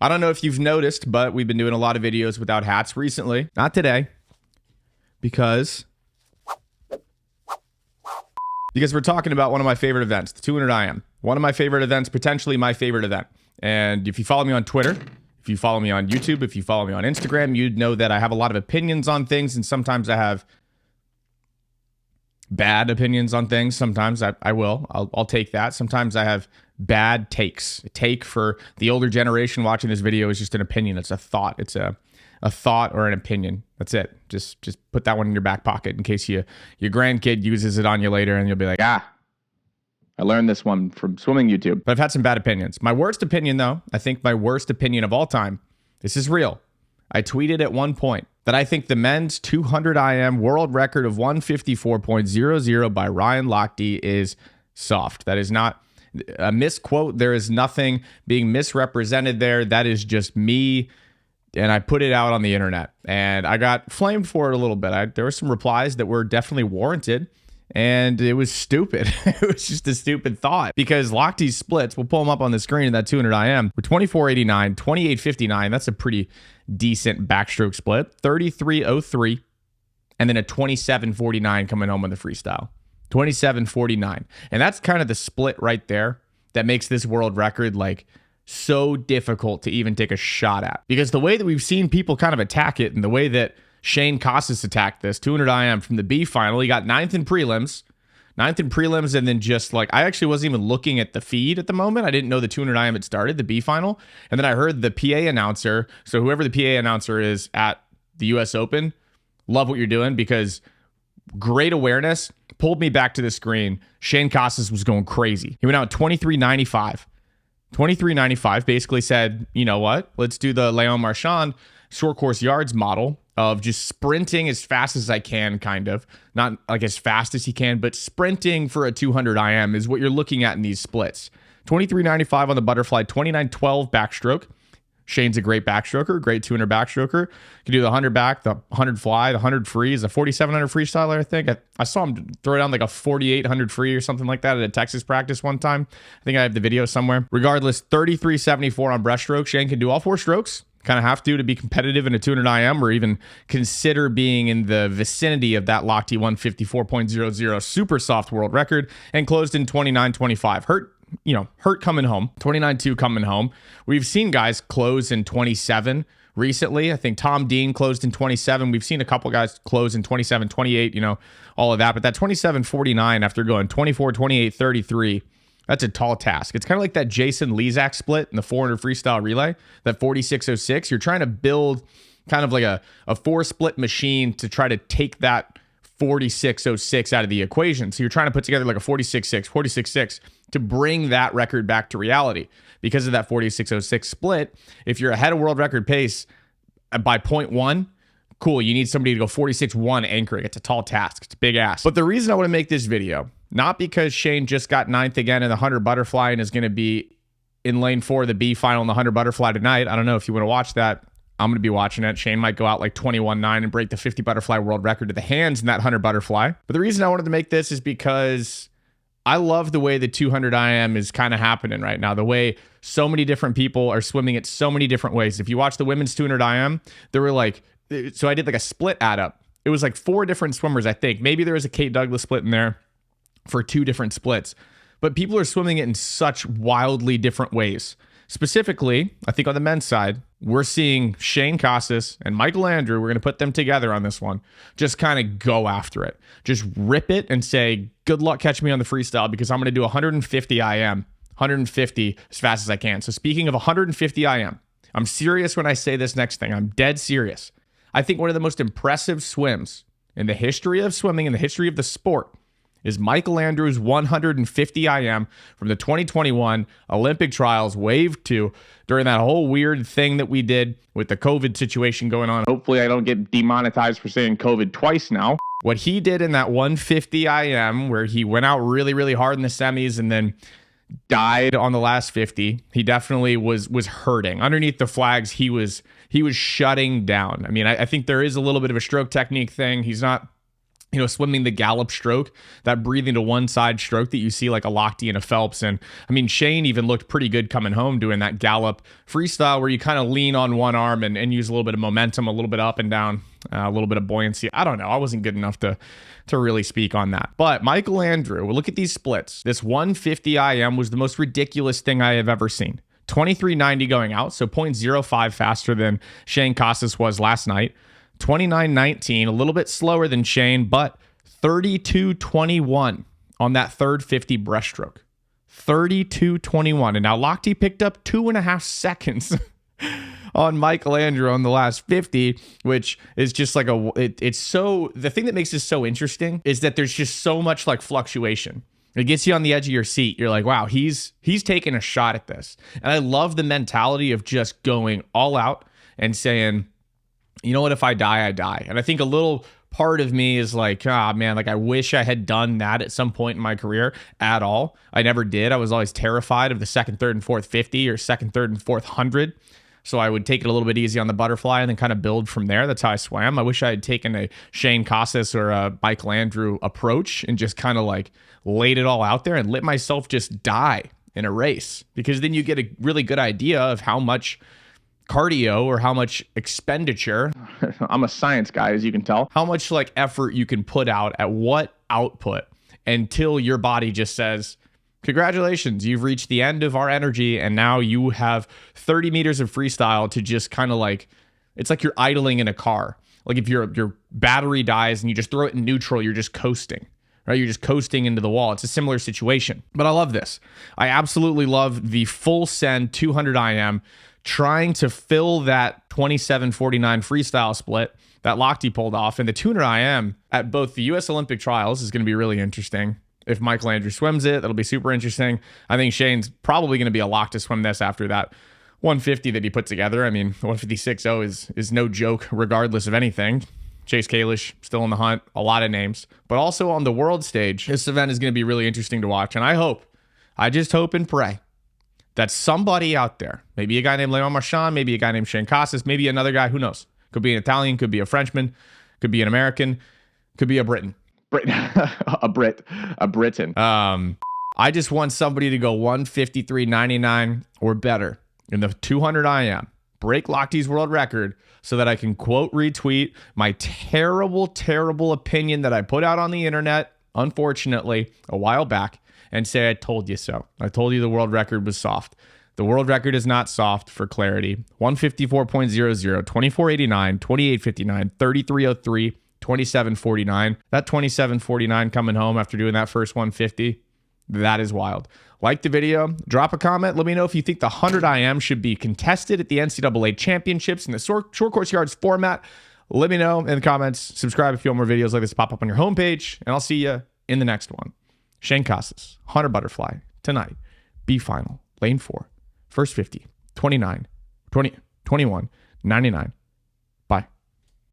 I don't know if you've noticed, but we've been doing a lot of videos without hats recently. Not today, because we're talking about one of my favorite events, the 200 IM. One of my favorite events, potentially my favorite event. And if you follow me on Twitter, if you follow me on YouTube, if you follow me on Instagram, you'd know that I have a lot of opinions on things, and sometimes I have bad opinions on things. Sometimes I'll take that. Sometimes I have bad takes. A take for the older generation watching this video is just an opinion. It's a thought. It's a thought or an opinion. That's it. Just put that one in your back pocket in case your grandkid uses it on you later and you'll be like, I learned this one from swimming YouTube. But I've had some bad opinions. My worst opinion, though, I think my worst opinion of all time, this is real. I tweeted at one point that I think the men's 200 IM world record of 154.00 by Ryan Lochte is soft. That is not a misquote. There is nothing being misrepresented there. That is just me. And I put it out on the internet and I got flamed for it a little bit. There were some replies that were definitely warranted. And it was stupid. It was just a stupid thought because Lochte's splits, we'll pull them up on the screen in that 200 IM, were 24.89, 28.59. That's a pretty decent backstroke split. 33.03, and then a 27.49 coming home on the freestyle. 27.49. And that's kind of the split right there that makes this world record like so difficult to even take a shot at. Because the way that we've seen people kind of attack it and the way that Shaine Casas attacked this 200 IM from the B final. He got ninth in prelims, and then just like, I actually wasn't even looking at the feed at the moment. I didn't know the 200 IM had started, the B final. And then I heard the PA announcer. So whoever the PA announcer is at the US Open, love what you're doing because great awareness, pulled me back to the screen. Shaine Casas was going crazy. He went out 23.95. 23.95 basically said, you know what? Let's do the Leon Marchand short course yards model of just sprinting as fast as I can, kind of. Not like as fast as he can, but sprinting for a 200 IM is what you're looking at in these splits. 23.95 on the butterfly, 29.12 backstroke. Shaine's a great backstroker, great 200 backstroker. Can do the 100 back, the 100 fly, the 100 free. Is a 4,700 freestyler, I think. I saw him throw down like a 4,800 free or something like that at a Texas practice one time. I think I have the video somewhere. Regardless, 33.74 on breaststroke. Shaine can do all four strokes. Kind of have to be competitive in a 200 IM or even consider being in the vicinity of that Lochte 154.00 super soft world record, and closed in 29.25. Hurt coming home. 29.2 coming home. We've seen guys close in 27 recently. I think Tom Dean closed in 27. We've seen a couple guys close in 27, 28, all of that. But that 27.49 after going 24, 28, 33, that's a tall task. It's kind of like that Jason Lezak split in the 400 freestyle relay, that 46.06. You're trying to build kind of like a four split machine to try to take that 46.06 out of the equation. So you're trying to put together like a 46.6, 46.6 to bring that record back to reality. Because of that 46.06 split, if you're ahead of world record pace by 0.1, cool, you need somebody to go 46.1 anchoring. It's a tall task. It's a big ass. But the reason I want to make this video, not because Shaine just got ninth again in the 100 butterfly and is going to be in lane 4 of the B final in the 100 butterfly tonight. I don't know if you want to watch that. I'm going to be watching it. Shaine might go out like 21.9 and break the 50 butterfly world record to the hands in that 100 butterfly. But the reason I wanted to make this is because I love the way the 200 IM is kind of happening right now. The way so many different people are swimming it so many different ways. If you watch the women's 200 IM, there were like, so I did like a split add up. It was like 4 different swimmers, I think. Maybe there was a Kate Douglas split in there for 2 different splits. But people are swimming it in such wildly different ways. Specifically, I think on the men's side, we're seeing Shaine Casas and Michael Andrew, we're going to put them together on this one, just kind of go after it. Just rip it and say, good luck catching me on the freestyle because I'm going to do 150 IM, 150 as fast as I can. So speaking of 150 IM, I'm serious when I say this next thing. I'm dead serious. I think one of the most impressive swims in the history of swimming, in the history of the sport, is Michael Andrews' 150 IM from the 2021 Olympic trials, wave 2, during that whole weird thing that we did with the COVID situation going on. Hopefully I don't get demonetized for saying COVID twice now. What he did in that 150 IM, where he went out really, really hard in the semis and then died on the last 50, he definitely was hurting. Underneath the flags, he was shutting down. I mean, I think there is a little bit of a stroke technique thing. He's not swimming the gallop stroke, that breathing to one side stroke that you see like a Lochte and a Phelps. And I mean, Shaine even looked pretty good coming home doing that gallop freestyle where you kind of lean on one arm and use a little bit of momentum, a little bit up and down, a little bit of buoyancy. I don't know. I wasn't good enough to really speak on that. But Michael Andrew, look at these splits. This 150 IM was the most ridiculous thing I have ever seen. 23.90 going out, so 0.05 faster than Shaine Casas was last night. 29.19, a little bit slower than Shaine, but 32.21 on that third 50 breaststroke. 32.21. And now Lochte picked up 2.5 seconds on Michael Andrew on the last 50, which is just like it's so, the thing that makes this so interesting is that there's just so much like fluctuation. It gets you on the edge of your seat. You're like, wow, he's taking a shot at this. And I love the mentality of just going all out and saying, you know what, if I die, I die. And I think a little part of me is like, man, like I wish I had done that at some point in my career at all. I never did. I was always terrified of the second, third, and fourth 50 or second, third, and fourth 100. So I would take it a little bit easy on the butterfly and then kind of build from there. That's how I swam. I wish I had taken a Shaine Casas or a Michael Andrew approach and just kind of like laid it all out there and let myself just die in a race, because then you get a really good idea of how much cardio or how much expenditure, I'm a science guy, as you can tell, how much like effort you can put out at what output until your body just says, congratulations, you've reached the end of our energy, and now you have 30 meters of freestyle to just kind of like, it's like you're idling in a car. Like if your battery dies and you just throw it in neutral, you're just coasting, right? You're just coasting into the wall. It's a similar situation. But I love this. I absolutely love the full send 200 IM, trying to fill that 27.49 freestyle split that Lochte pulled off. And the 200 IM at both the U.S. Olympic trials is going to be really interesting. If Michael Andrew swims it, that'll be super interesting. I think Shaine's probably going to be a lock to swim this after that 150 that he put together. I mean, 156.0 is no joke regardless of anything. Chase Kalish still in the hunt, a lot of names. But also on the world stage, this event is going to be really interesting to watch. And I just hope and pray that somebody out there, maybe a guy named Leon Marchand, maybe a guy named Shaine Casas, maybe another guy, who knows? Could be an Italian, could be a Frenchman, could be an American, could be a Briton. a Briton. I just want somebody to go 153.99 or better in the 200 IM, break Lochte's world record, so that I can quote retweet my terrible, terrible opinion that I put out on the internet, unfortunately, a while back, and say, I told you so. I told you the world record was soft. The world record is not soft, for clarity. 154.00, 24.89, 28.59, 33.03, 27.49. That 27.49 coming home after doing that first 150, that is wild. Like the video, drop a comment. Let me know if you think the 100 IM should be contested at the NCAA championships in the short course yards format. Let me know in the comments. Subscribe if you want more videos like this pop up on your homepage, and I'll see you in the next one. Shaine Casas, 100 butterfly, tonight, B final, lane 4, first 50, 29, 20, 21, 99.